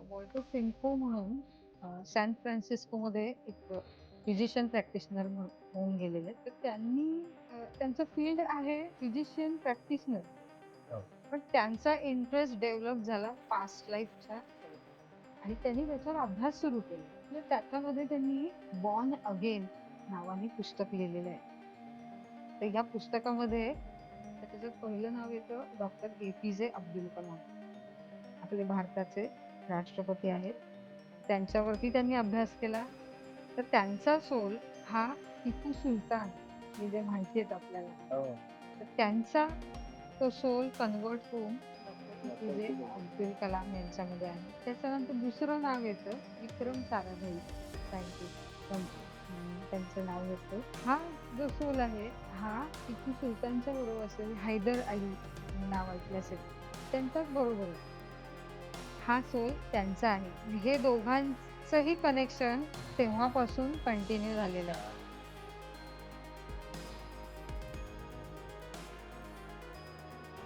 Walter सिम्को म्हणून San फ्रान्सिस्कोमध्ये एक physician practitioner होऊन गेलेले. तर त्यांनी त्यांचं फील्ड आहे फिजिशियन प्रॅक्टिशनर. हो. पण त्यांचा इंटरेस्ट डेव्हलप झाला पास्ट लाईफच्या आणि त्यांनी त्याच्यावर अभ्यास सुरू केला. म्हणजे त्याच्यामध्ये त्यांनी बॉर्न अगेन नावाने पुस्तक लिहिलेलं आहे. तर ह्या पुस्तकामध्ये त्याचं पहिलं नाव येतं डॉक्टर ए.पी.जे. अब्दुल कलाम. आपले भारताचे राष्ट्रपती आहेत. त्यांच्यावरती त्यांनी अभ्यास केला. तर त्यांचा सोल हा टिपू सुलतान हे जे माहिती आहेत आपल्याला. हो. तर त्यांचा तो सोल कन्व्हर्ट होऊन डॉक्टर ए.पी.जे. अब्दुल कलाम यांच्यामध्ये आहे. त्याच्यानंतर दुसरं नाव येतं विक्रम साराभाई सायंटिस्ट त्यांचं नाव येतं. हा जो सोल आहे हा टिपू सुलतानच्या बरोबर असेल, हैदर अली नाव ऐकलं असेल त्यांच्याच बरोबर आहे. हा सोल त्यांचा आहे. हे दोघांचंही कनेक्शन तेव्हापासून कंटिन्यू झालेलं आहे.